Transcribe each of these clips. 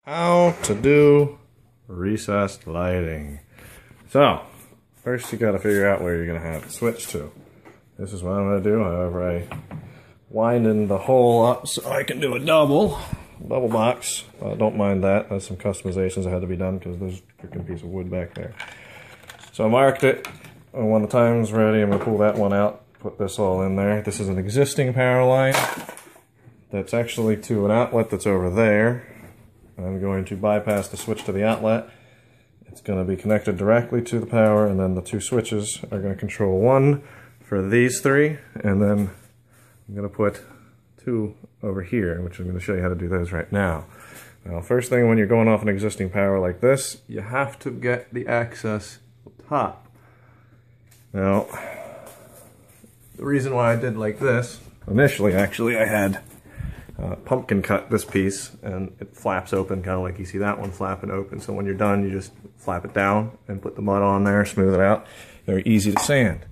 How to do recessed lighting. So, first you got to figure out where you're going to have to switch to. This is what I'm going to do. However, I winded the hole up so I can do a double box. Don't mind that. There's some customizations that had to be done because there's a freaking piece of wood back there. So I marked it, and when the time's ready, I'm going to pull that one out, put this all in there. This is an existing power line that's actually to an outlet that's over there. I'm going to bypass the switch to the outlet. It's going to be connected directly to the power, and then the two switches are going to control one for these three, and then I'm going to put two over here, which I'm going to show you how to do those right now. Now, first thing, when you're going off an existing power like this, you have to get the access up top. Now, the reason why I did like this, initially actually I had pumpkin cut this piece, and it flaps open kind of like you see that one flapping open. So when you're done, you just flap it down and put the mud on there, smooth it out. Very easy to sand.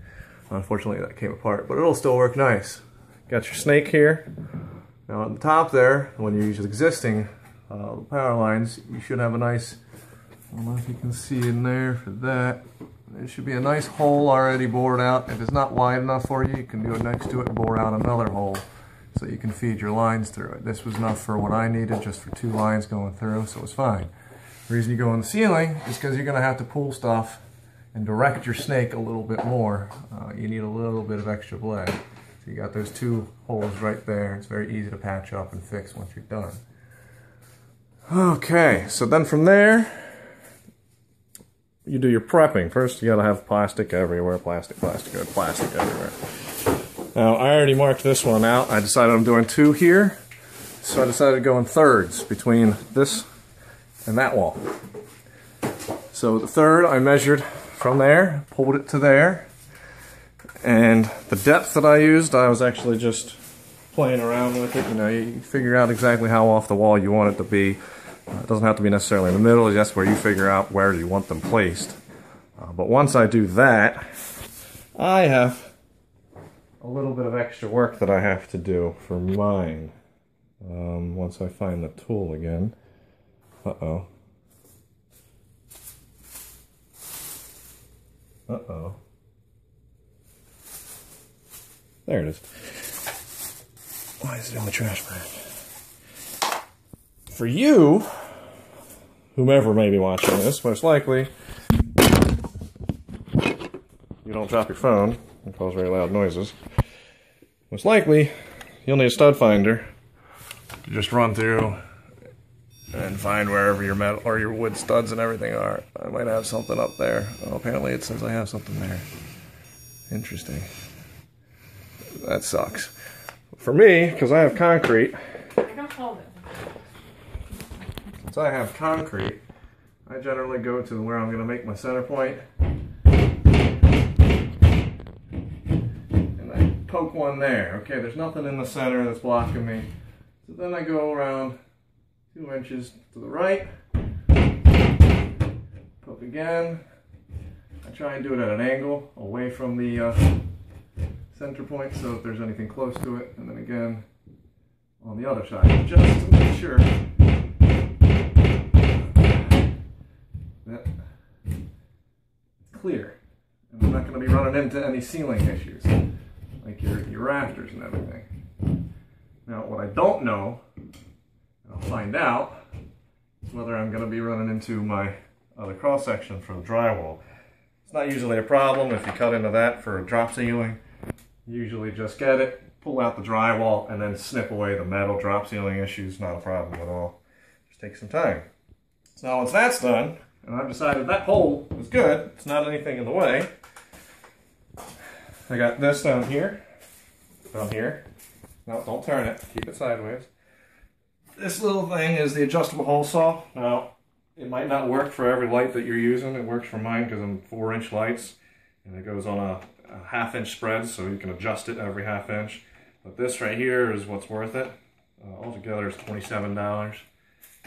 Unfortunately that came apart, but it'll still work nice. Got your snake here. Now on the top there, when you use existing power lines, you should have a nice, I don't know if you can see in there for that. There should be a nice hole already bored out. If it's not wide enough for you, you can do it next to it and bore out another hole so you can feed your lines through it. This was enough for what I needed, just for two lines going through, so it was fine. The reason you go in the ceiling is because you're going to have to pull stuff and direct your snake a little bit more. You need a little bit of extra blade. So you got those two holes right there. It's very easy to patch up and fix once you're done. Okay, so then from there, you do your prepping. First, you got to have plastic everywhere. Plastic everywhere. Now, I already marked this one out. I decided I'm doing two here, so I decided to go in thirds between this and that wall. So the third, I measured from there, pulled it to there, and the depth that I used, I was actually just playing around with it. You know, you figure out exactly how off the wall you want it to be. It doesn't have to be necessarily in the middle. That's where you figure out where you want them placed. But once I do that, I have a little bit of extra work that I have to do for mine. Once I find the tool again. Uh-oh. Uh-oh. There it is. Why is it in the trash bag? For you, whomever may be watching this, most likely, you don't drop your phone and cause very loud noises. Most likely, you'll need a stud finder to just run through and find wherever your metal or your wood studs and everything are. I might have something up there. Oh, apparently it says I have something there. Interesting. That sucks. For me, because I have concrete, since I have concrete, I generally go to where I'm going to make my center point. Poke one there. Okay, there's nothing in the center that's blocking me. So then I go around 2 inches to the right. Poke again. I try and do it at an angle away from the center point so if there's anything close to it. And then again on the other side, just to make sure that it's clear. And I'm not going to be running into any ceiling issues, like your rafters and everything. Now, what I don't know, and I'll find out, is whether I'm going to be running into my other cross section for the drywall. It's not usually a problem if you cut into that for a drop ceiling. You usually just get it, pull out the drywall, and then snip away the metal. Drop ceiling issues, not a problem at all. Just take some time. So now once that's done, and I've decided that hole is good, it's not anything in the way, I got this down here. No, don't turn it. Keep it sideways. This little thing is the adjustable hole saw. Now, it might not work for every light that you're using. It works for mine because I'm 4-inch lights, and it goes on a 1/2-inch spread, so you can adjust it every 1/2 inch. But this right here is what's worth it. Altogether, it's $27.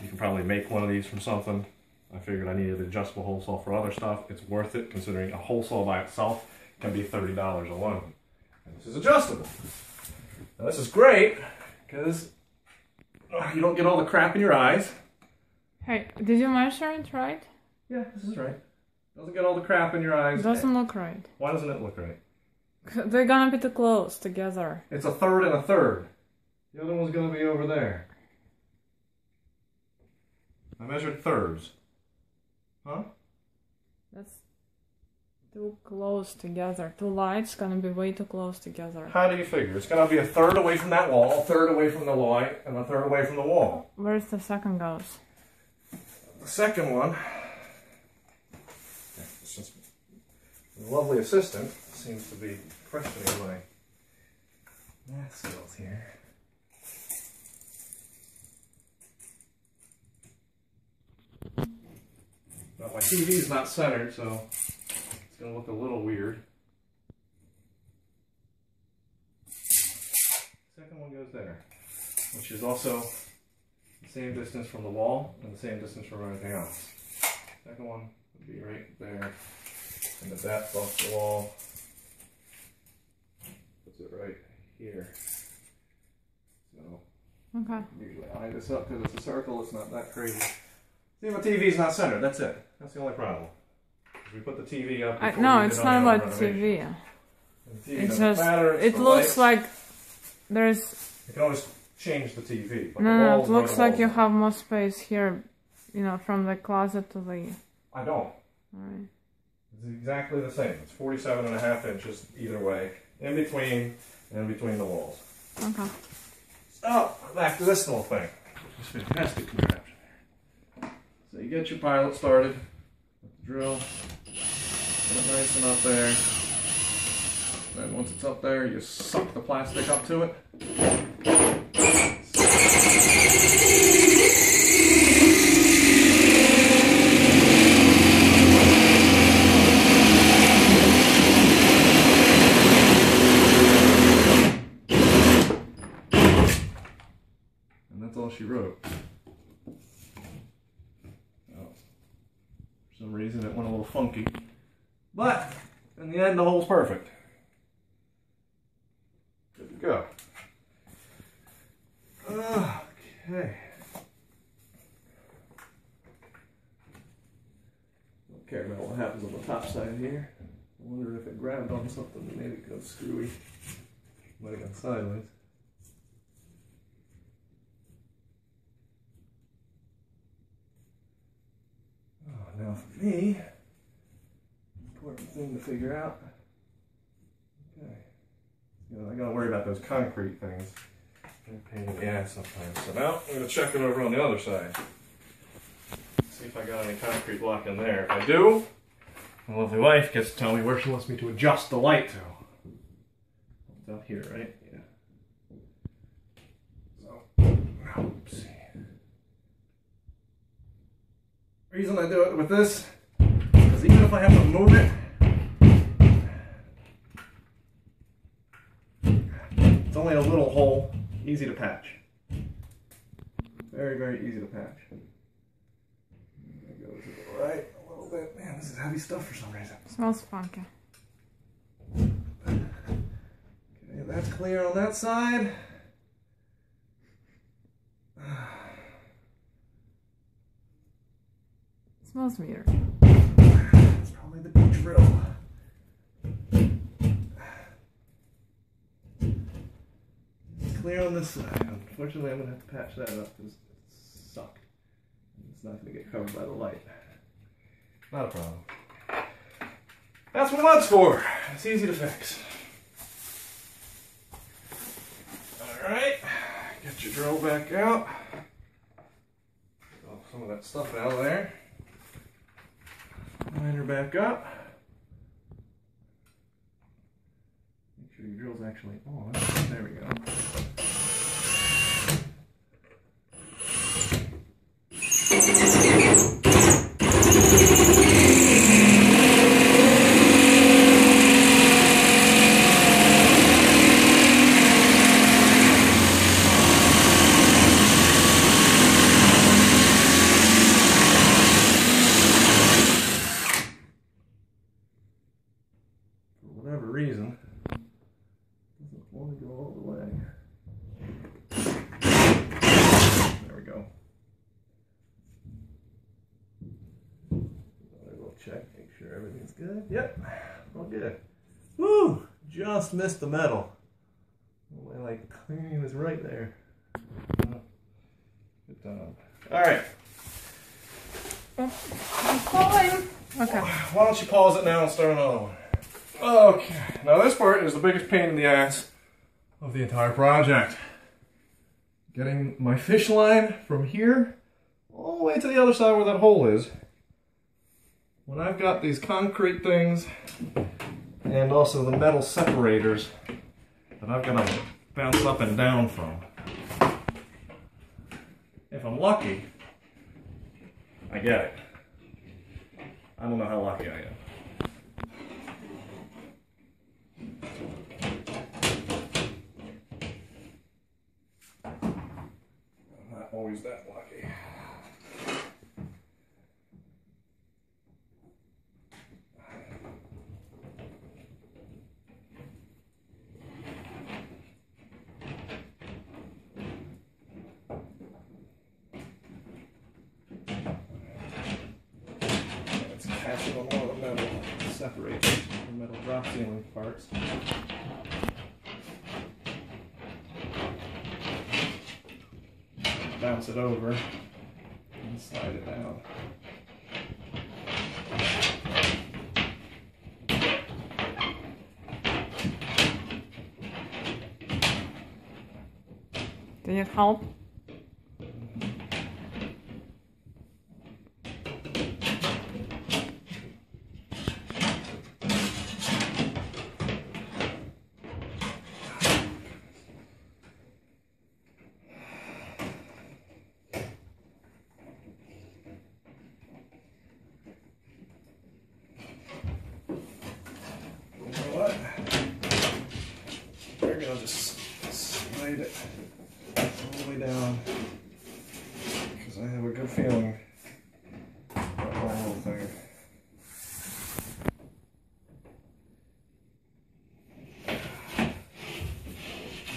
You can probably make one of these from something. I figured I needed an adjustable hole saw for other stuff. It's worth it, considering a hole saw by itself can be $30 alone. And this is adjustable. Now this is great because you don't get all the crap in your eyes. Hey, did you measure it right? Yeah, this is right. Doesn't get all the crap in your eyes. Doesn't look right. Why doesn't it look right? They're gonna be too close together. It's a third and a third. The other one's gonna be over there. I measured thirds. Huh? That's too close together. Two lights gonna be way too close together. How do you figure? It's gonna be a third away from that wall, a third away from the light, and a third away from the wall. Where's the second goes? The second one, since the lovely assistant seems to be questioning my math skills here. Well, my TV's not centered, so it's going to look a little weird. Second one goes there, which is also the same distance from the wall and the same distance from everything else. Second one would be right there, and the depth off the wall puts it right here. So Okay. usually I line this up because it's a circle, it's not that crazy. See, my TV's not centered, that's it. That's the only problem. We put the TV up. No, it's not about TV. It's just, it looks like there's... You can always change the TV. Like No, it looks like you have more space here, you know, from the closet to the... I don't. Alright. It's exactly the same. It's 47.5 inches either way, in between the walls. Okay. So, back to this little thing. This fantastic contraption. So you get your pilot started with the drill, put it nice and up there. Then once it's up there, you suck the plastic up to it. And that's all she wrote. For some reason it went a little funky. But in the end the hole's perfect. Good to go. Okay. Don't care about what happens on the top side here. I wonder if it grabbed on something that made it go screwy. Might have gone sideways. Now for me, important thing to figure out. Okay. You know, I gotta worry about those concrete things. They're a pain in the ass sometimes. So now I'm gonna check it over on the other side. See if I got any concrete block in there. If I do, my lovely wife gets to tell me where she wants me to adjust the light to. It's out here, right? Yeah. So, now, oopsie. The reason I do it with this is even if I have to move it, it's only a little hole, easy to patch. Very, very easy to patch. There goes to the right a little bit. Man, this is heavy stuff for some reason. Smells funky. Okay, that's clear on that side. Smells weird. It's probably the drill. It's clear on this side. Unfortunately, I'm going to have to patch that up because it sucked. It's not going to get covered by the light. Not a problem. That's what mud's for. It's easy to fix. Alright, get your drill back out. Get some of that stuff out of there. Line her back up. Make sure your drill's actually on. There we go. Reason doesn't want to go all the way. There we go. check, make sure everything's good. Yep, all good. Woo! Just missed the metal. My like cleaning was right there. Good job. All right. Okay. Why don't you pause it now and start another one? Okay. Now this part is the biggest pain in the ass of the entire project. Getting my fish line from here all the way to the other side where that hole is. When I've got these concrete things and also the metal separators that I've got to bounce up and down from. If I'm lucky, I get it. I don't know how lucky I am. I'm not always that lucky. Catching on all the metal separators, the metal drop ceiling parts. Bounce it over and slide it down. Do you need help? We're gonna just slide it all the way down because I have a good feeling about the whole thing.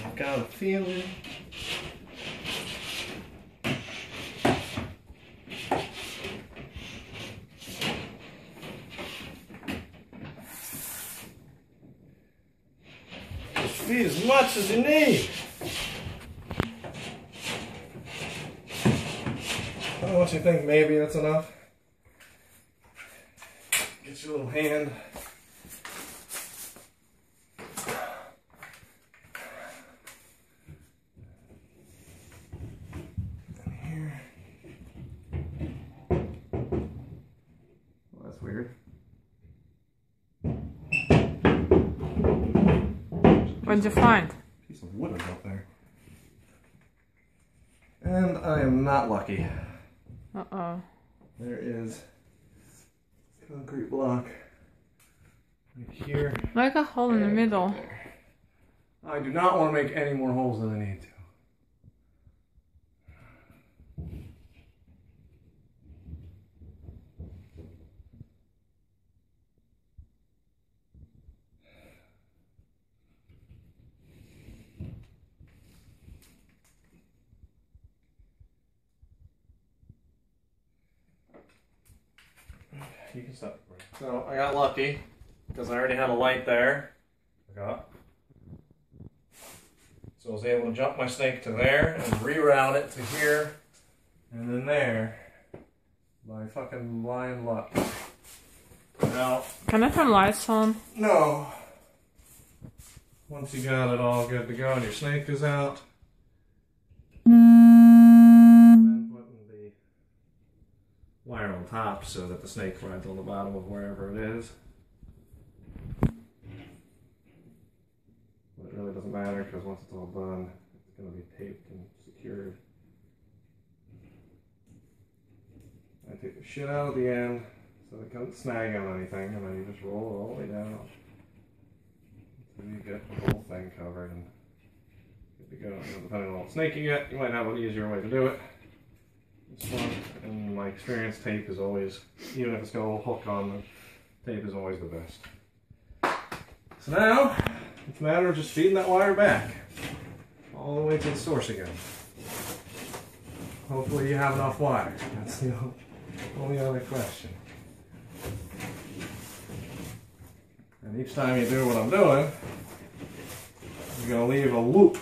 I've got a feeling. Feed as much as you need. Don't you think maybe that's enough? Get your little hand. In here. Well, that's weird. What'd you find? A piece of wood is up there. And I am not lucky. Uh-oh. There is a concrete block right here. Like a hole in the middle. Right there. I do not want to make any more holes than I need to. You can stop. So I got lucky because I already had a light there. So I was able to jump my snake to there and reroute it to here and then there by fucking blind luck. Now, Can I turn lights on? no. Once you got it all good to go and your snake is out, then putting the wire on top so that the snake rides on the bottom of wherever it is. But it really doesn't matter because once it's all done, it's going to be taped and secured. I take the shit out of the end so it doesn't snag on anything, and then you just roll it all the way down until you get the whole thing covered and good to go. And depending on what snake you get, you might have an easier way to do it. This one, in my experience, tape is always, even if it's got a little hook on, the tape is always the best. So now, it's a matter of just feeding that wire back all the way to the source again. Hopefully you have enough wire. That's the only other question. And each time you do what I'm doing, you're going to leave a loop.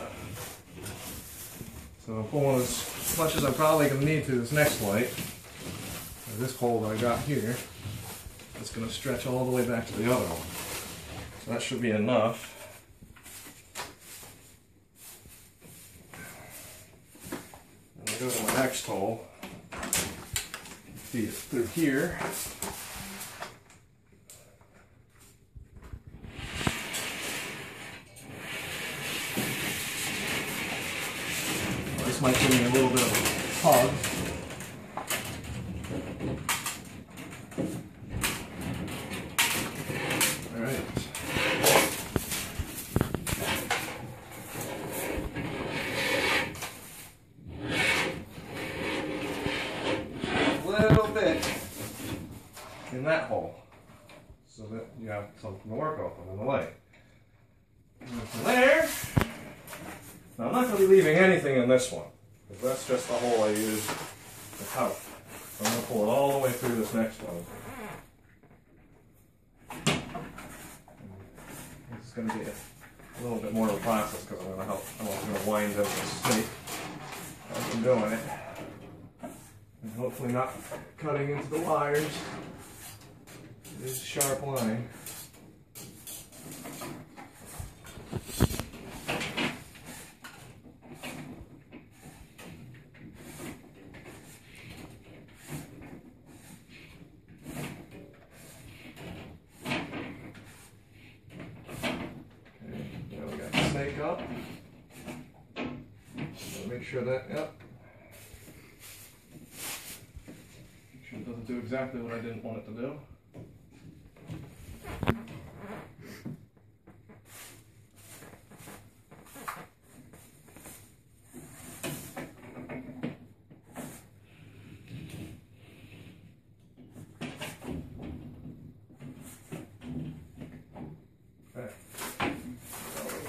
So I'm pulling as much as I'm probably going to need to this next light. This hole that I got here, it's going to stretch all the way back to the other one. So that should be enough. And I go to my next hole, feed it through here. This might give me a little bit of a hug. Alright. A little bit in that hole so that you have something to work off of in the light. And from there, now I'm not going to be leaving anything in this one, because that's just the hole I use to help. I'm going to pull it all the way through this next one. This is going to be a little bit more of a process because I'm going to wind up the snake as I'm doing it. And hopefully not cutting into the wires. It is a sharp line. Snake up. Make sure that, yep. Make sure it doesn't do exactly what I didn't want it to do.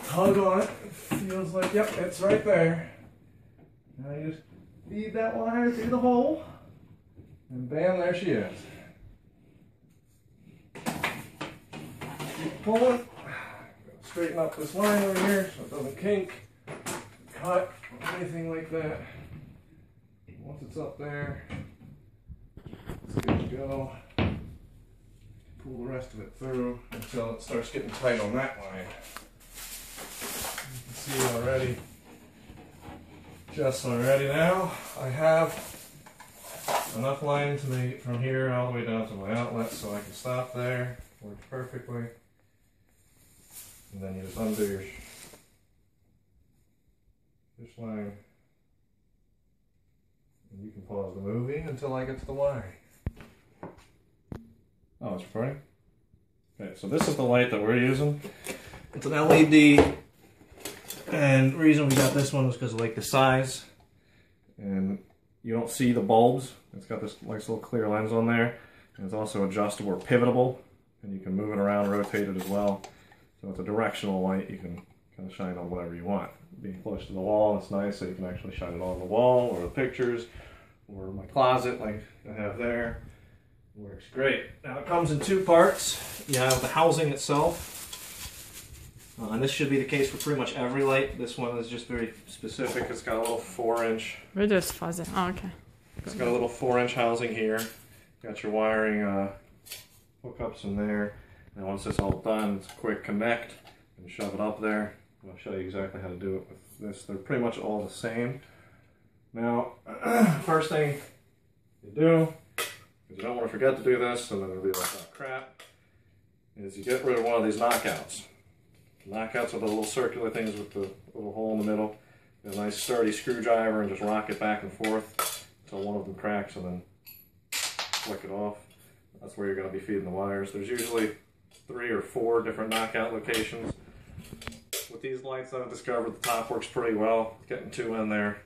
Hug on it. Feels like, yep, it's right there. Now you just feed that wire through the hole, and bam, there she is. Keep pulling. Straighten up this line over here so it doesn't kink, cut, or anything like that. Once it's up there, it's good to go. Pull the rest of it through until it starts getting tight on that line. You can see already, just already now, I have enough line to make from here all the way down to my outlet so I can stop there. Works perfectly. And then you just undo your fish line. And you can pause the movie until I get to the wiring. Oh, it's recording? Okay, so this is the light that we're using. It's an LED. And the reason we got this one was because of like the size. And you don't see the bulbs. It's got this nice little clear lens on there. And it's also adjustable or pivotable. And you can move it around, rotate it as well. So it's a directional light. You can kind of shine on whatever you want. Being close to the wall, it's nice so you can actually shine it on the wall or the pictures or my closet like I have there. Works great. Now it comes in two parts. You have the housing itself. And this should be the case for pretty much every light. This one is just very specific. It's got a little 4-inch. We're just fuzzy. Oh, okay. It's got a little 4-inch housing here. Got your wiring hookups in there. And once it's all done, it's a quick connect and shove it up there. I'll show you exactly how to do it with this. They're pretty much all the same. Now, first thing you do, because you don't want to forget to do this, and then it'll be like, oh crap, is you get rid of one of these knockouts. Knockouts are the little circular things with the little hole in the middle. Get a nice sturdy screwdriver and just rock it back and forth until one of them cracks and then flick it off. That's where you're going to be feeding the wires. There's usually 3 or 4 different knockout locations. With these lights I've discovered the top works pretty well. Getting 2 in there,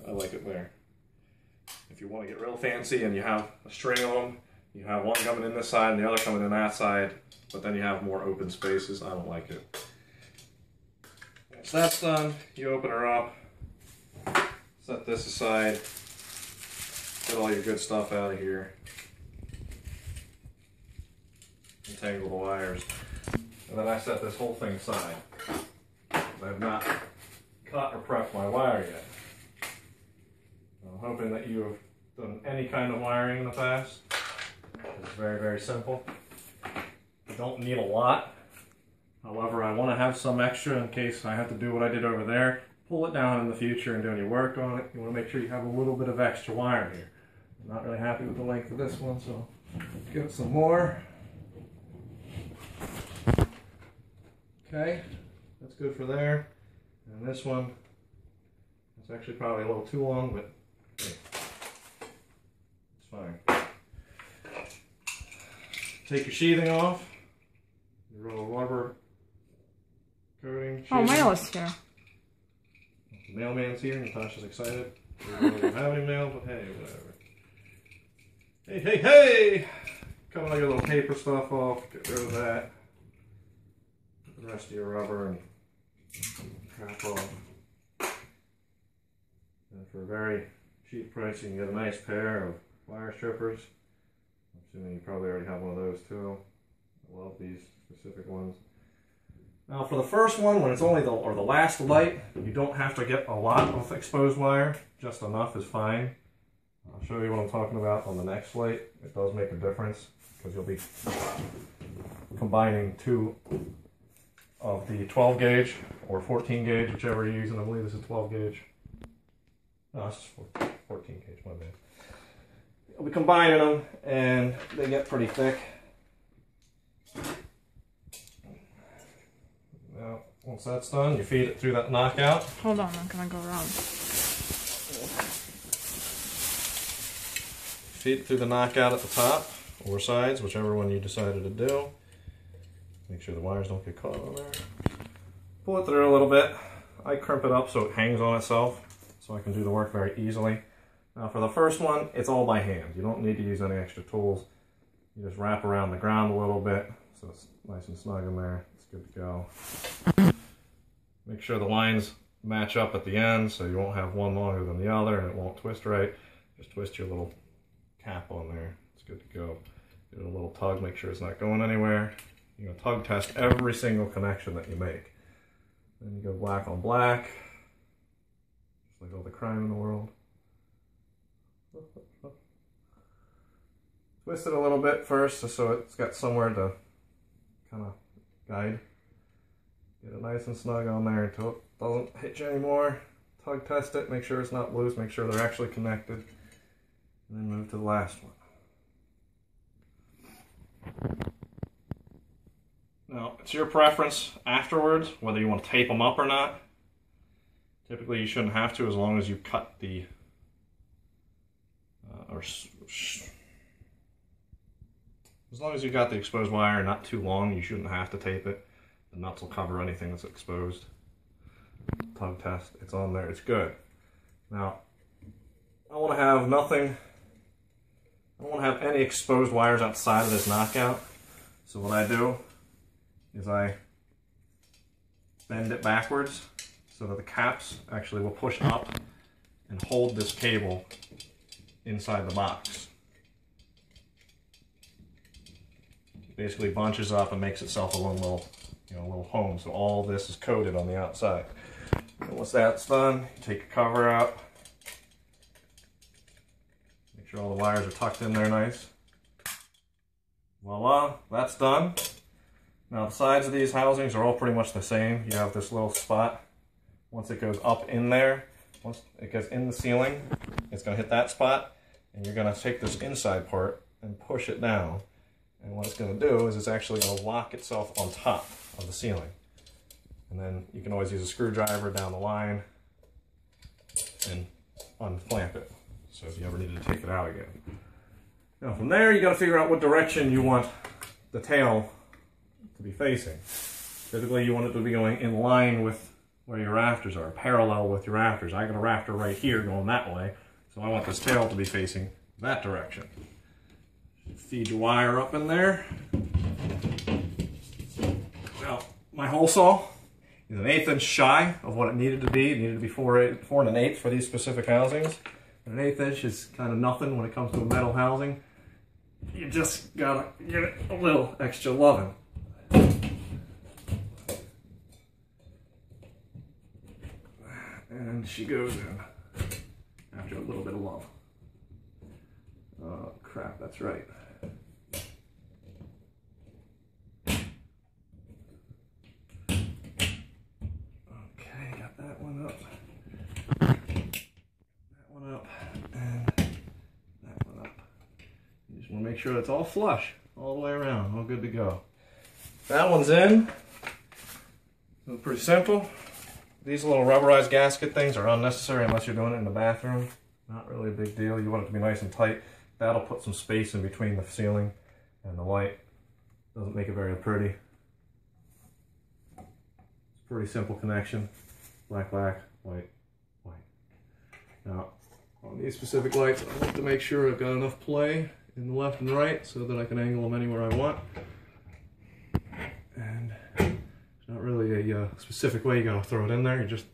I like it there. If you want to get real fancy and you have a string of them, you have one coming in this side and the other coming in that side, but then you have more open spaces. I don't like it. Once that's done, you open her up, set this aside, get all your good stuff out of here. disentangle the wires. And then I set this whole thing aside. I have not cut or prepped my wire yet. I'm hoping that you have done any kind of wiring in the past. It's very, very simple. You don't need a lot. However, I want to have some extra in case I have to do what I did over there. Pull it down in the future and do any work on it. You want to make sure you have a little bit of extra wire here. I'm not really happy with the length of this one, so give it some more. Okay, that's good for there. And this one, it's actually probably a little too long, but hey, it's fine. Take your sheathing off. Your little rubber coating. Oh, mail is here. The mailman's here. Natasha's excited. We don't have any mail, but hey, whatever. Hey, hey, hey! Cut all your little paper stuff off. Get rid of that. The rest of your rubber and crap off. And for a very cheap price, you can get a nice pair of wire strippers. I'm assuming you probably already have one of those too. I love these specific ones. Now for the first one, when it's only the last light, you don't have to get a lot of exposed wire. Just enough is fine. I'll show you what I'm talking about on the next light. It does make a difference because you'll be combining two of the 12 gauge or 14 gauge, whichever you're using. I believe this is 12 gauge. No, this is 14 gauge, my bad. You'll be combining them and they get pretty thick. Now, once that's done, you feed it through that knockout. Hold on, I'm gonna go around. Feed it through the knockout at the top or sides, whichever one you decided to do. Make sure the wires don't get caught on there. Pull it through a little bit. I crimp it up so it hangs on itself, so I can do the work very easily. Now for the first one, it's all by hand. You don't need to use any extra tools. You just wrap around the ground a little bit so it's nice and snug in there. It's good to go. Make sure the lines match up at the end so you won't have one longer than the other and it won't twist right. Just twist your little cap on there. It's good to go. Give it a little tug, make sure it's not going anywhere. You're going to tug test every single connection that you make. Then you go black on black. Just like all the crime in the world. Twist it a little bit first just so it's got somewhere to kind of guide. Get it nice and snug on there until it doesn't hitch anymore. Tug test it, make sure it's not loose, make sure they're actually connected. And then move to the last one. Now, it's your preference afterwards, whether you want to tape them up or not. Typically, you shouldn't have to as long as you cut the, as long as you got the exposed wire not too long, you shouldn't have to tape it. The nuts will cover anything that's exposed. Tug test, it's on there, it's good. Now, I want to have nothing, I don't want to have any exposed wires outside of this knockout. So what I do is I bend it backwards so that the caps actually will push up and hold this cable inside the box. It basically bunches up and makes itself a little, little home. So all this is coated on the outside. And once that's done, you take your cover out. Make sure all the wires are tucked in there nice. Voila, that's done. Now the sides of these housings are all pretty much the same. You have this little spot. Once it goes up in there, once it goes in the ceiling, it's going to hit that spot, and you're going to take this inside part and push it down. And what it's going to do is it's actually going to lock itself on top of the ceiling. And then you can always use a screwdriver down the line and unclamp it. So if you ever needed to take it out again. Now from there, you got to figure out what direction you want the tail to be facing. Typically, you want it to be going in line with where your rafters are, parallel with your rafters. I got a rafter right here going that way, so I want this tail to be facing that direction. Feed your wire up in there. Now, my hole saw is an 1/8 inch shy of what it needed to be. It needed to be 4 1/8 for these specific housings. And an 1/8 inch is kind of nothing when it comes to a metal housing. you just gotta give it a little extra loving. And she goes in after a little bit of love. Oh crap, that's right. Okay, got that one up. That one up. And that one up. You just want to make sure it's all flush all the way around, all good to go. That one's in. So pretty simple. These little rubberized gasket things are unnecessary unless you're doing it in the bathroom. Not really a big deal. You want it to be nice and tight. That'll put some space in between the ceiling and the light. Doesn't make it very pretty. It's a pretty simple connection. Black, black, white, white. Now, on these specific lights, I want to make sure I've got enough play in the left and right so that I can angle them anywhere I want. And it's not really a specific way you gotta throw it in there. You just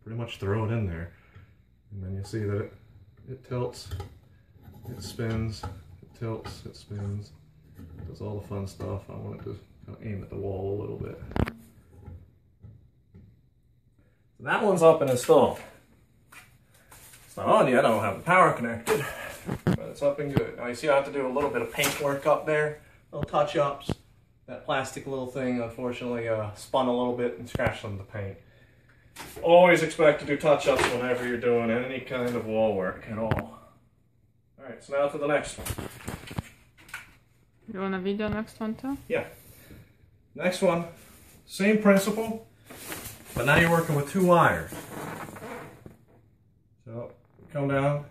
pretty much throw it in there. And then you'll see that it tilts, it spins, it tilts, it spins. It does all the fun stuff. I want it to kind of aim at the wall a little bit. So that one's up and installed. It's not on yet, I don't have the power connected, but it's up and good. Now you see I have to do a little bit of paint work up there, little touch-ups. That plastic little thing unfortunately spun a little bit and scratched some of the paint. Always expect to do touch-ups whenever you're doing any kind of wall work at all. Alright, so now to the next one. You want a video next one too? Yeah. Next one, same principle, but now you're working with 2 wires. So, come down,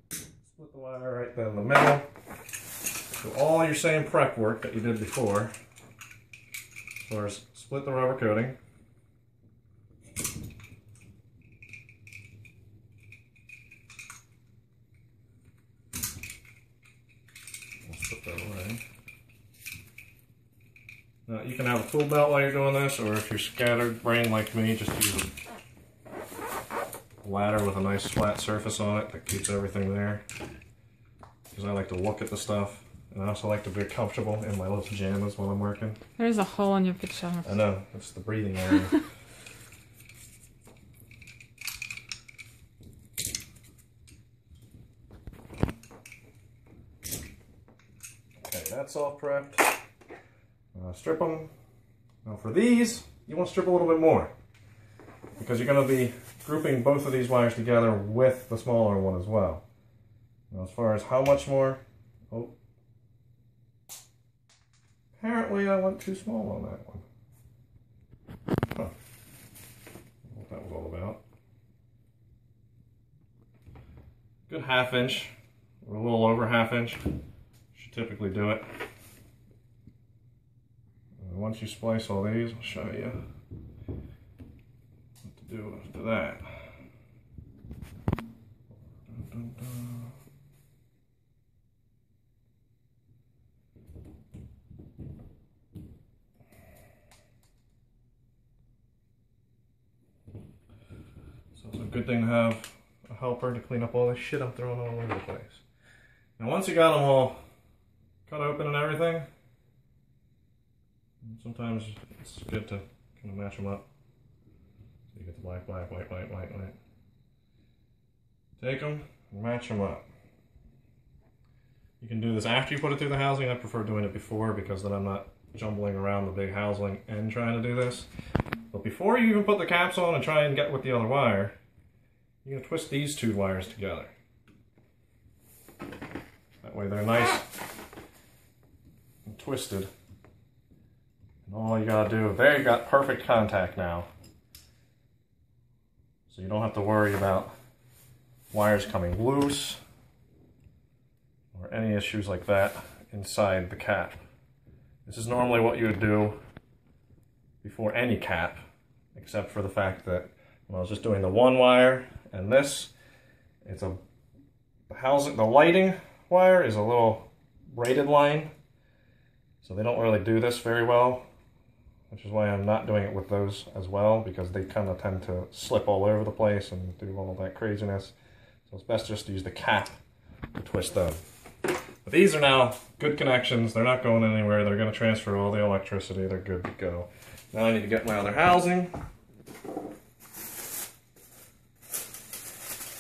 split the wire right there in the middle. Do all your same prep work that you did before. As far as split the rubber coating. Let's put that away. Now you can have a tool belt while you're doing this, or if you're scattered brain like me, just use a ladder with a nice flat surface on it that keeps everything there. Because I like to look at the stuff. And I also like to be comfortable in my little pajamas while I'm working. There's a hole in your pajamas. I know, it's the breathing area. Okay, that's all prepped. Strip them. Now for these, you want to strip a little bit more. Because you're going to be grouping both of these wires together with the smaller one as well. Now as far as how much more, apparently I went too small on that one. Huh. What that was all about. Good 1/2 inch, or a little over 1/2 inch. Should typically do it. And once you splice all these, I'll show you what to do after that. Dun, dun, dun. So it's a good thing to have a helper to clean up all this shit I'm throwing all over the place. Now once you got them all cut open and everything, sometimes it's good to kind of match them up. So you get the black, black, white, white, white, white. Take them and match them up. You can do this after you put it through the housing. I prefer doing it before because then I'm not jumbling around the big housing and trying to do this. But before you even put the caps on and try and get with the other wire, you're going to twist these 2 wires together. That way they're nice and twisted. And all you got to do, there you got perfect contact now. So you don't have to worry about wires coming loose or any issues like that inside the cap. This is normally what you would do before any cap, except for the fact that when I was just doing the 1 wire and this, it's the lighting wire is a little braided line, so they don't really do this very well, which is why I'm not doing it with those as well, because they kind of tend to slip all over the place and do all that craziness. So it's best just to use the cap to twist them. But these are now good connections. They're not going anywhere. They're going to transfer all the electricity. They're good to go. Now I need to get my other housing.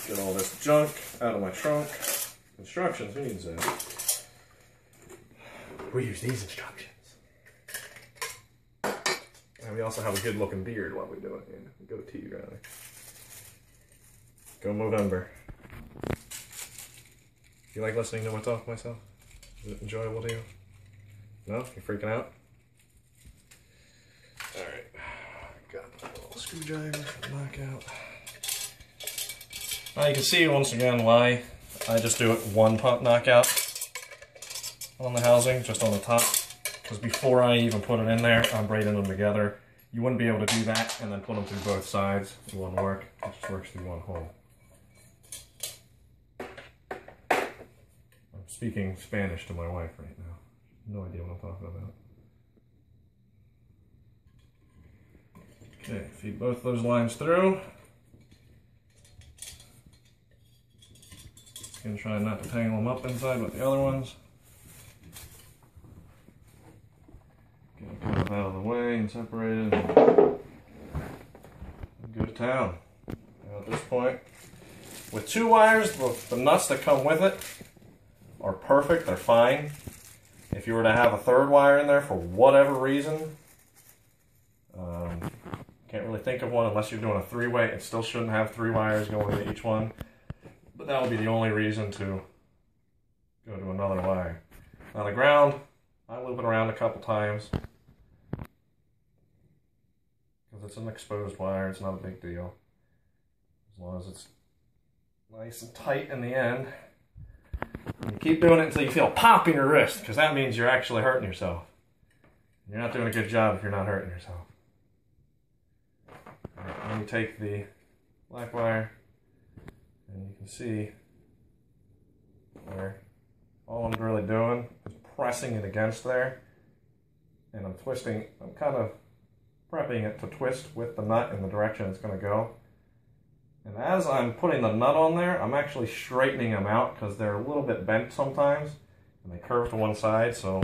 Get all this junk out of my trunk. Instructions, who needs that? We use these instructions. And we also have a good looking beard while we do it. Yeah, goatee rather. Go Movember. You like listening to me talk myself? Is it enjoyable to you? No? You're freaking out? Alright. Got a little screwdriver for the knockout. Now you can see once again why I just do it one pump knockout on the housing, just on the top. Because before I even put it in there, I'm braiding them together. You wouldn't be able to do that and then put them through both sides. It wouldn't work. It just works through one hole. I'm speaking Spanish to my wife right now. No idea what I'm talking about. Okay, feed both those lines through. And try not to tangle them up inside with the other ones. Get them kind of out of the way and separated. And go to town. Now at this point, with 2 wires, the nuts that come with it are perfect, they're fine. If you were to have a 3rd wire in there for whatever reason, can't really think of one unless you're doing a 3-way, it still shouldn't have 3 wires going into each one. But that would be the only reason to go to another wire. Now the ground, I loop it around a couple times. Because it's an exposed wire, it's not a big deal. As long as it's nice and tight in the end. And keep doing it until you feel a pop in your wrist, because that means you're actually hurting yourself. You're not doing a good job if you're not hurting yourself. Alright, then you take the black wire, and you can see where all I'm really doing is pressing it against there, and I'm twisting, I'm kind of prepping it to twist with the nut in the direction it's going to go. And as I'm putting the nut on there, I'm actually straightening them out because they're a little bit bent sometimes, and they curve to one side, so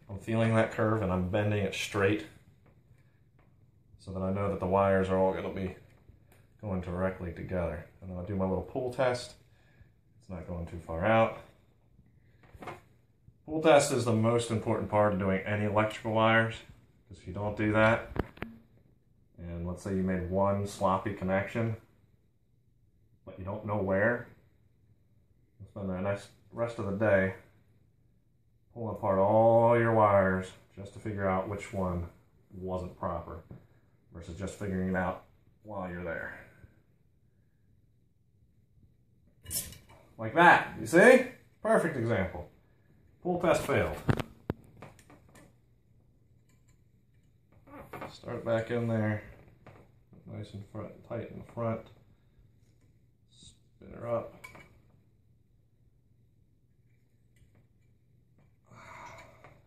I'm feeling that curve and I'm bending it straight so that I know that the wires are all going to be going directly together. And then I'll do my little pull test. It's not going too far out. Pull test is the most important part of doing any electrical wires, because if you don't do that, and let's say you made one sloppy connection, but you don't know where, you'll spend the next rest of the day pulling apart all your wires just to figure out which one wasn't proper, versus just figuring it out while you're there. Like that, you see? Perfect example. Pull test failed. Start back in there, nice and tight in the front. Spin her up.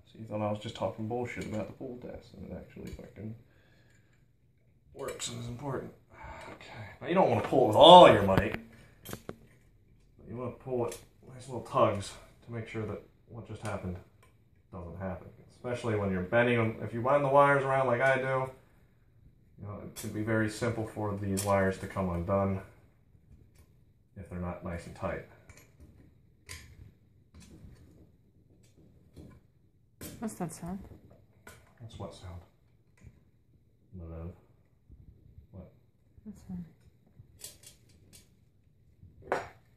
So you thought I was just talking bullshit about the pull test, and it actually fucking works and is important. Okay, now you don't want to pull it with all your might. But you want to pull it nice little tugs to make sure that what just happened doesn't happen. Especially when you're bending them. If you wind the wires around like I do, you know, it can be very simple for these wires to come undone if they're not nice and tight. What's that sound? That's what sound? What? That's one.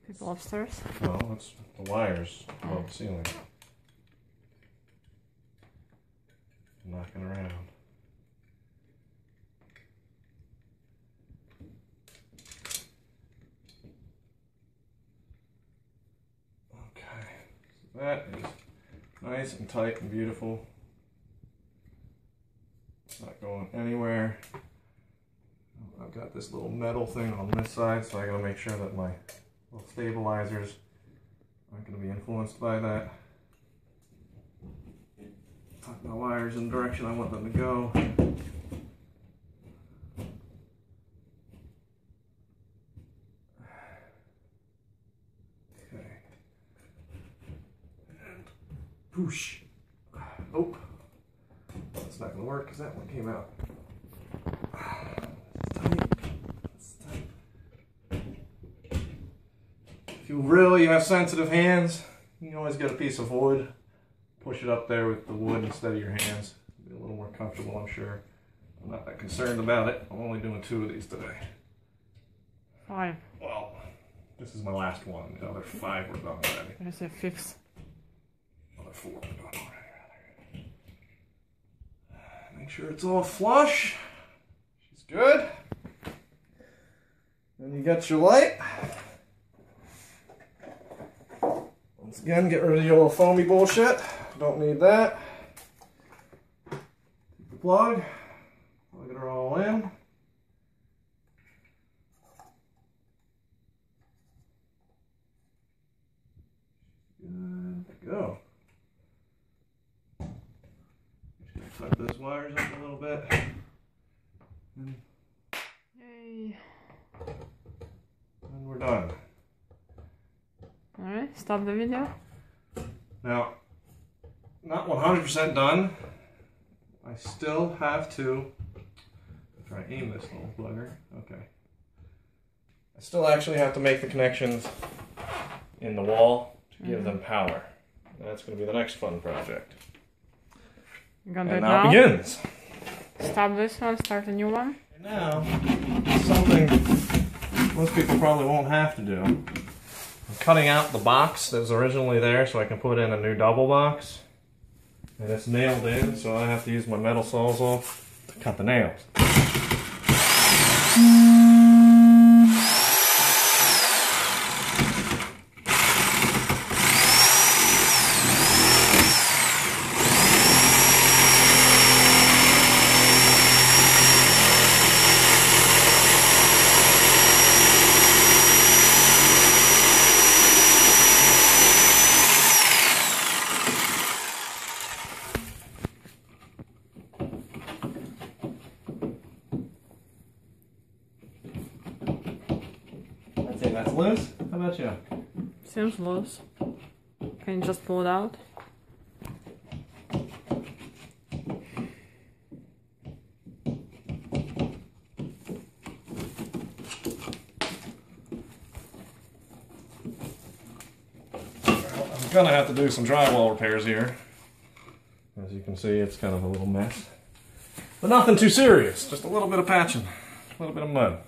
People upstairs? No, that's the wires above the ceiling. Knocking around. Okay, so that is nice and tight and beautiful. It's not going anywhere. I've got this little metal thing on this side, so I gotta make sure that my little stabilizers aren't gonna be influenced by that. Tuck my wires in the direction I want them to go. Okay. And Whoosh. Oh, that's not gonna work because that one came out. It's tight. If you really have sensitive hands, you can always get a piece of wood, push it up there with the wood instead of your hands. It'll be a little more comfortable, I'm sure. I'm not that concerned about it. I'm only doing 2 of these today. 5. Well, this is my last one. The other 5 were done already. There's a 5th. Other 4 were done already, rather. Make sure it's all flush. She's good. Then you got your light. Once again, get rid of the old foamy bullshit. Don't need that. Take the plug. Plug it all in. Good to go. Just gonna cut those wires up a little bit. Yay. And we're done. Alright, stop the video. Now, not 100% done. I still have to try to aim this little plugger. Okay. I still actually have to make the connections in the wall to give them power. That's going to be the next fun project. You're gonna do And it now now? begins. Stop this one, start a new one. And now, something most people probably won't have to do. I'm cutting out the box that was originally there so I can put in a new double box. And it's nailed in, so I have to use my metal sawzall to cut the nails. I'd say that's loose. How about you? Seems loose. Can you just pull it out? I'm gonna have to do some drywall repairs here. As you can see, it's kind of a little mess. But nothing too serious, just a little bit of patching, a little bit of mud.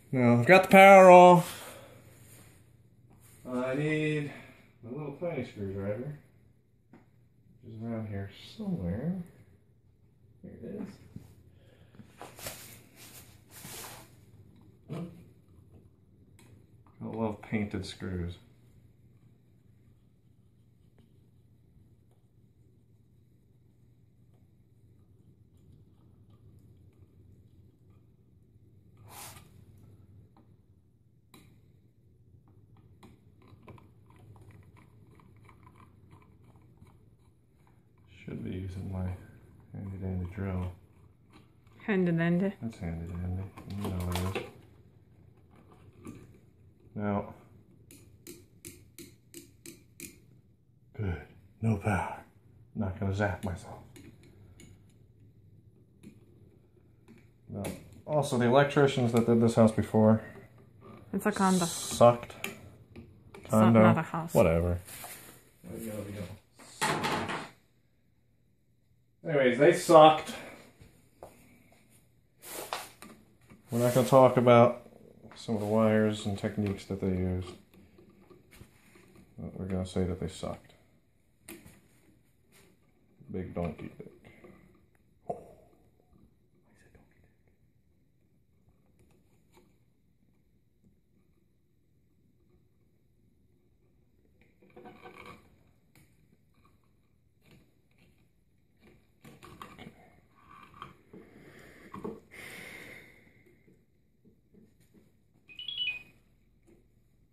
Now, I've got the power off. I need a little tiny screwdriver, which is around here somewhere. Here it is. I love painted screws. Should be using my handy dandy drill. Handy dandy. That's handy dandy. You know it is. Now, good. No power. Not gonna zap myself. Now, also, the electricians that did this house before. It's a condo. Sucked. It's Condo. not a house. Whatever. There we go. Anyways, they sucked. We're not going to talk about some of the wires and techniques that they used. But we're going to say that they sucked. Big donkey dick. Oh.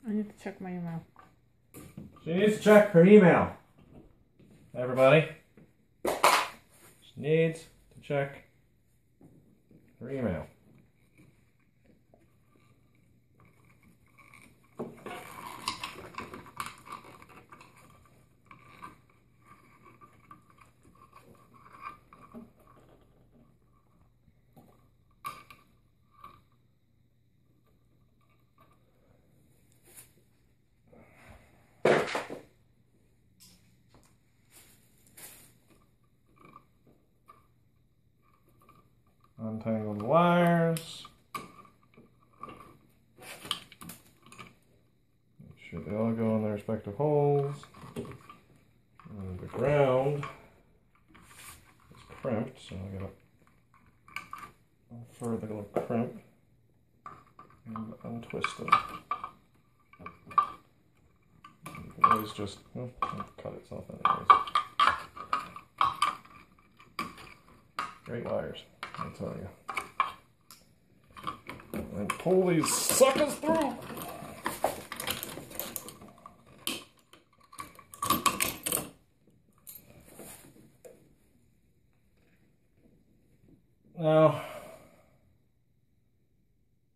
I need to check my email. She needs to check her email. Everybody. She needs to check her email. respective holes. And the ground is crimped, so I gotta further little crimp and untwist it. You can always just cut itself anyways. Great wires, I tell you. And pull these suckers through. Now,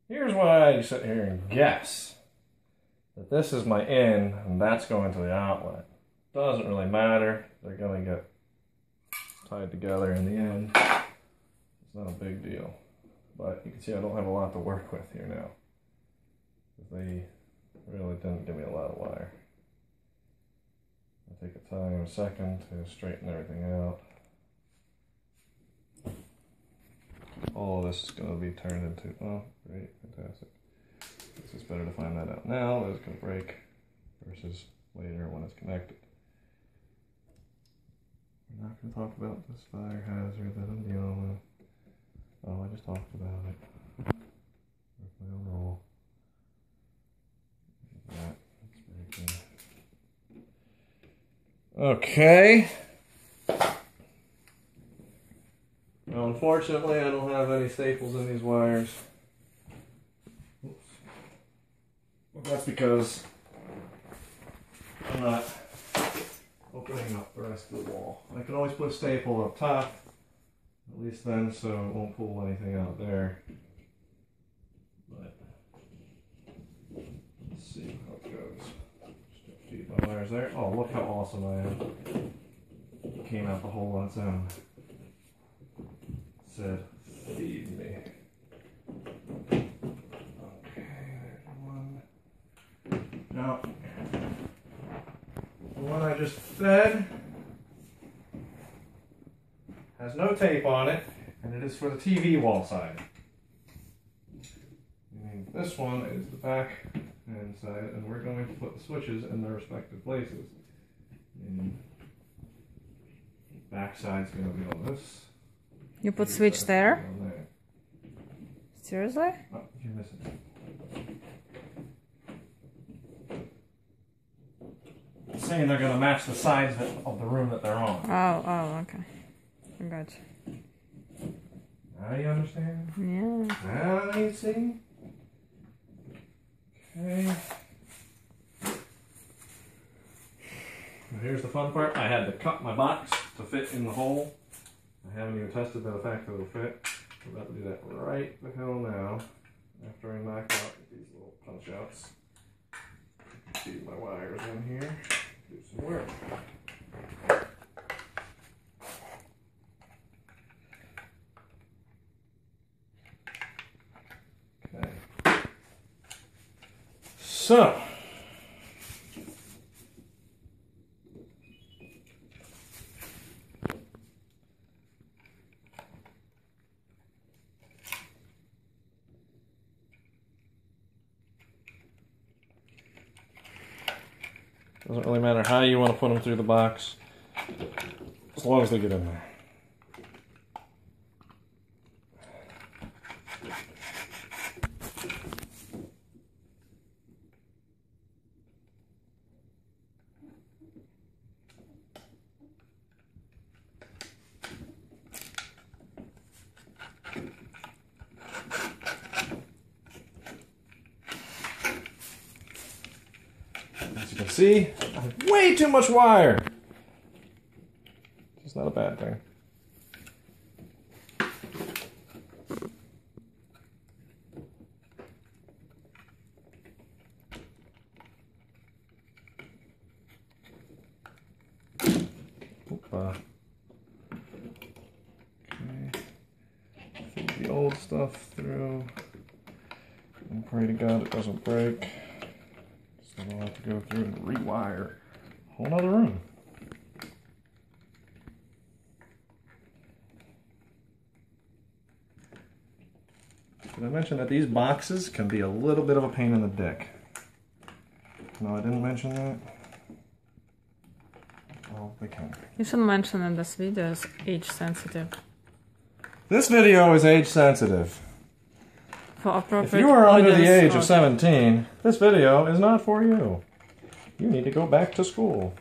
here's what I sit here and guess. That this is my in, and that's going to the outlet. Doesn't really matter. They're going to get tied together in the end. It's not a big deal. But you can see I don't have a lot to work with here now. They really didn't give me a lot of wire. I'll take a second to straighten everything out. All of this is going to be turned into, oh, great, fantastic. It's just better to find that out now that it's going to break versus later when it's connected. We're not going to talk about this fire hazard that I'm dealing with. Oh, I just talked about it. With my own roll. That's breaking. Okay. Now, unfortunately, I don't have any staples in these wires. Oops. Well, that's because I'm not opening up the rest of the wall. I can always put a staple up top, at least then, so it won't pull anything out there. But let's see how it goes. Just feed my wires there. Oh, look how awesome I am. It came out the hole on its own. Said, feed me. Okay, there's one. Now, the one I just fed has no tape on it, and it is for the TV wall side. And this one is the back hand side, and we're going to put the switches in their respective places. And the back side's going to be on this. You put switch there? Seriously? Oh, you're missing. It's saying they're going to match the sides of the room that they're on. Oh, okay. I got you. Now you understand? Yeah. Now you see? Okay. Now here's the fun part. I had to cut my box to fit in the hole. I haven't even tested that the fact that it'll fit. We're about to do that right the hell now. After I knock out these little punch outs. Feed my wires in here. Do some work. Okay. So. Doesn't really matter how you want to put them through the box, as long as they get in there. As you can see, I have way too much wire. It's not a bad thing. Okay. Feed the old stuff through. And pray to God it doesn't break. So I'll have to go through and rewire a whole nother room. Did I mention that these boxes can be a little bit of a pain in the dick? No, I didn't mention that. well, we can. You should mention in this video is age sensitive. This video is age sensitive. For appropriate If you are under the age of audience. 17, this video is not for you. You need to go back to school.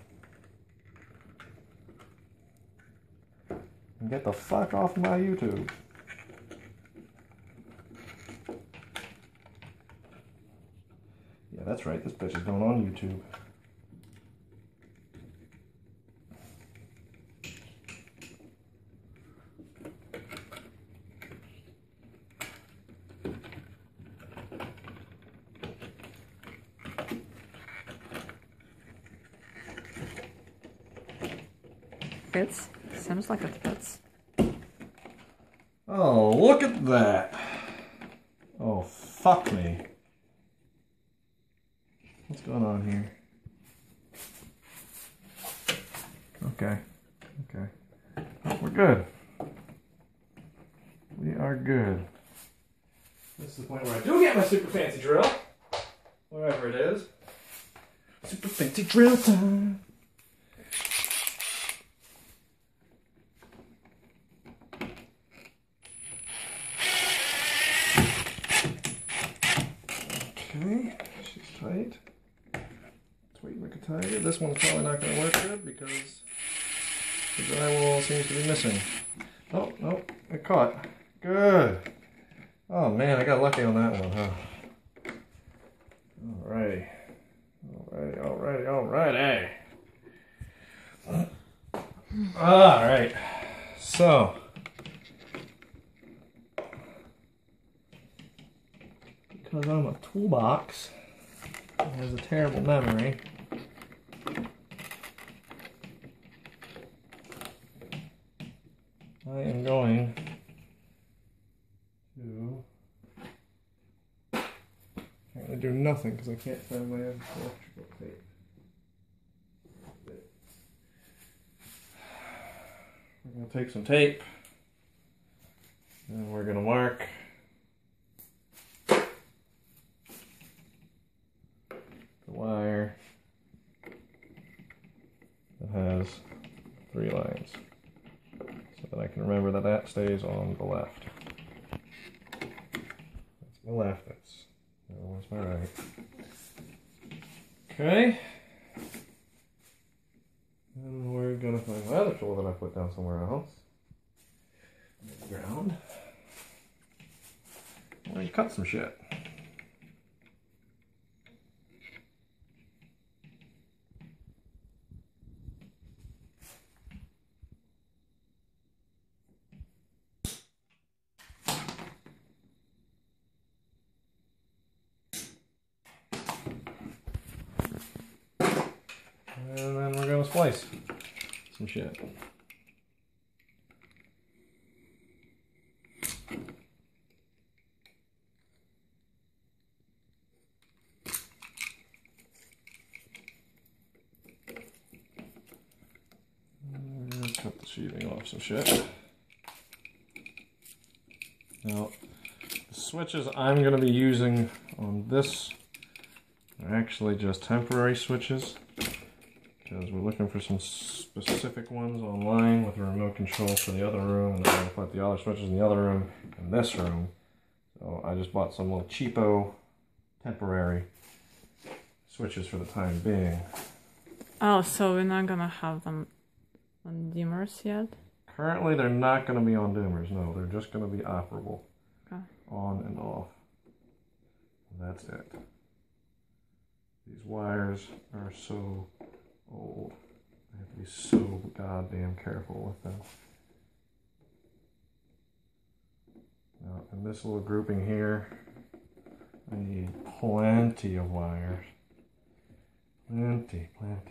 And get the fuck off my YouTube. Yeah, that's right. This bitch is going on YouTube. Fits? Seems like it fits. Oh, look at that. Oh, fuck me. What's going on here? Okay. Okay. Oh, we're good. We are good. This is the point where I do get my super fancy drill. Whatever it is. Super fancy drill time. Okay, she's tight. Tweak like a tiger. This one's probably not going to work good because the drywall seems to be missing. Oh, no, it caught. Good. Oh man, I got lucky on that one, huh? Alrighty. Alrighty, alrighty, alrighty. Alright. So. Because I'm a toolbox that has a terrible memory. I am going to apparently do nothing because I can't find my electrical tape. We're going to take some tape and we're going to mark the wire that has 3 lines. So that I can remember that that stays on the left. That's my left, that's my right. Okay. And we're gonna find my other tool that I put down somewhere else. On the ground. We're gonna cut some shit. And then we're going to splice some shit. And cut the sheathing off some shit. Now, the switches I'm going to be using on this are actually just temporary switches. Because we're looking for some specific ones online with a remote control for the other room, and then I'm going to put the other switches in the other room and this room. So I just bought some little cheapo temporary switches for the time being. Oh, so we're not gonna have them on dimmers yet? Currently they're not going to be on dimmers, no, they're just going to be operable. Okay. On and off. And that's it. These wires are so old. I have to be so goddamn careful with them. Now, in this little grouping here, I need plenty of wires. Plenty of wires.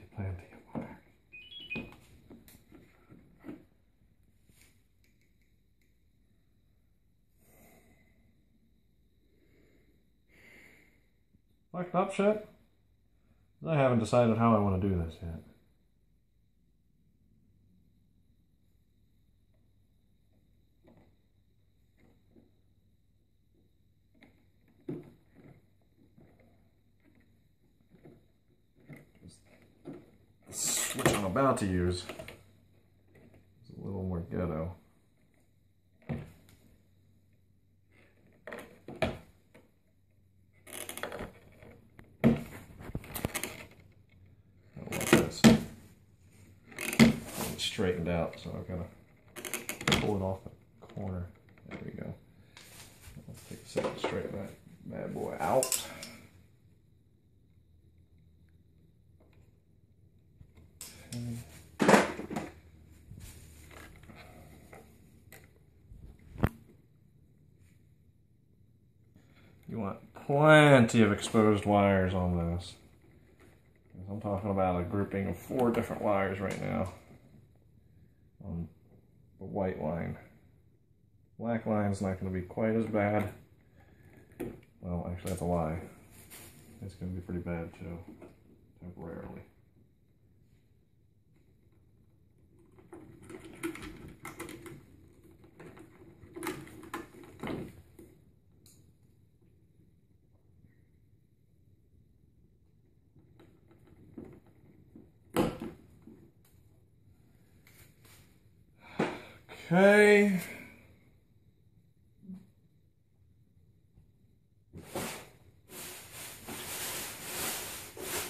Fucked up shit? I haven't decided how I want to do this yet. Switch on a about to use is a little more ghetto. I want this straightened out, so I've got to pull it off the corner. There we go. Let's take a second to straighten that bad boy out. You want plenty of exposed wires on this. I'm talking about a grouping of 4 different wires right now on the white line. Black line's not going to be quite as bad. Well, actually that's a lie. It's going to be pretty bad too, temporarily. Okay.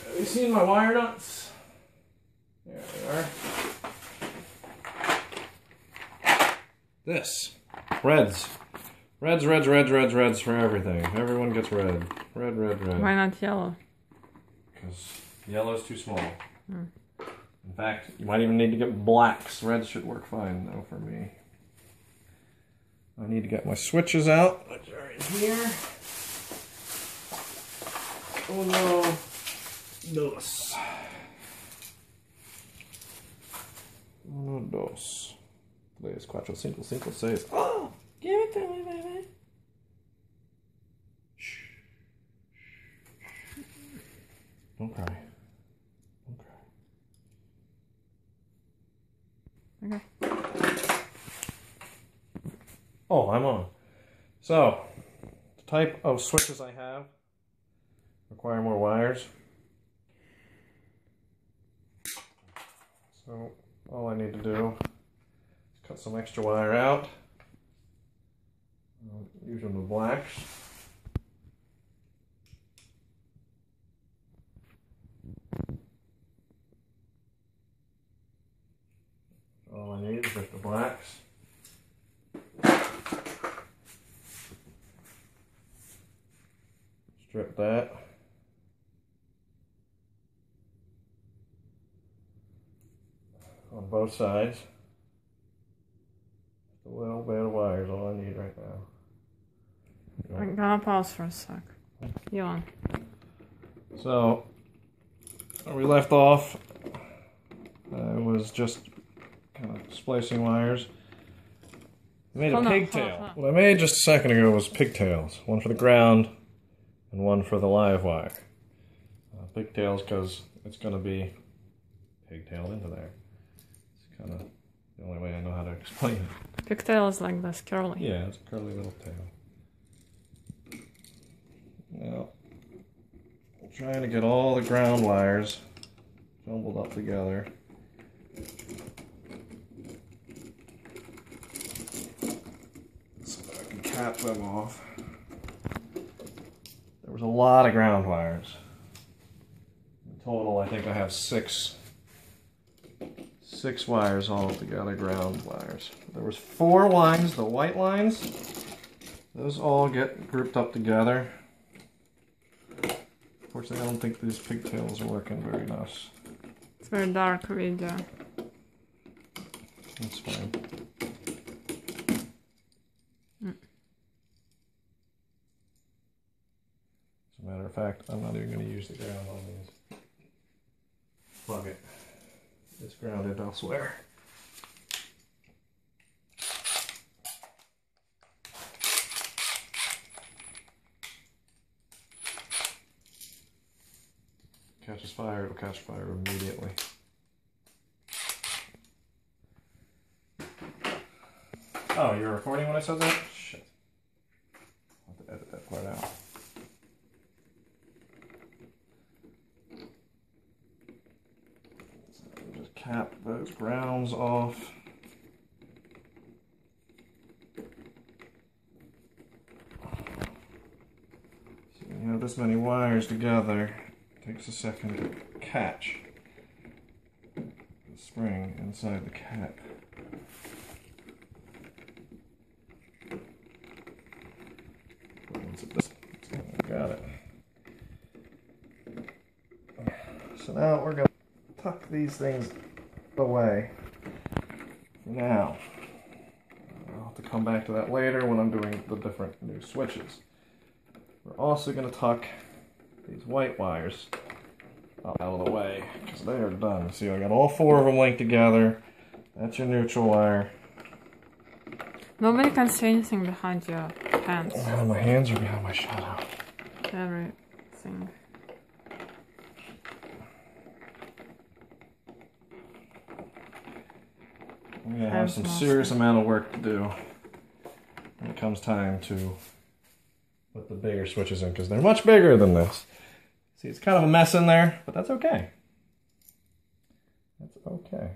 Have you seen my wire nuts? There they are. This. Reds. Reds for everything. Everyone gets red. Red. Why not yellow? Because yellow is too small. In fact, you might even need to get blacks. Reds should work fine, though, for me. I need to get my switches out, which are in here. Uno, dos. Uno, dos. 3, 4, 5, 5, 6. Oh! Give it to me, baby. Shh. Don't cry. Okay. Oh, I'm on. So, the type of switches I have require more wires. So, all I need to do is cut some extra wire out. Using the blacks. All I need is just the blacks. Strip that. On both sides. Just a little bit of wire is all I need right now. I'm gonna pause for a sec. You on? So, where we left off, I was just kind of splicing wires. I made a pigtail. What I made just a second ago was pigtails. One for the ground and one for the live wire. Pigtails because it's going to be pigtailed into there. It's kind of the only way I know how to explain it. Pigtail is like this, curly. Yeah, it's a curly little tail. Now, I'm trying to get all the ground wires jumbled up together. So that I can cap them off. There was a lot of ground wires. In total, I think I have six wires all together, ground wires. There was 4 lines, the white lines. Those all get grouped up together. Unfortunately, I don't think these pigtails are working very nice. It's very dark video. That's fine. As a matter of fact, I'm not even going to use the ground on these. Plug it. It's grounded elsewhere. Catches fire, it'll catch fire immediately. Oh, you're recording when I said that? Shit. I'll have to edit that part out. So just cap snap those grounds off. So when you have this many wires together, it takes a second to catch the spring inside the cap. Got it. So now we're going to tuck these things away for now. I'll have to come back to that later when I'm doing the different new switches. We're also going to tuck these white wires out of the way because they are done. See, I got all 4 of them linked together. That's your neutral wire. Nobody can see anything behind your hands. Oh, my hands are behind my shadow. Everything. I'm going to have some serious amount of work to do when it comes time to put the bigger switches in because they're much bigger than this. See, it's kind of a mess in there, but that's okay. That's okay.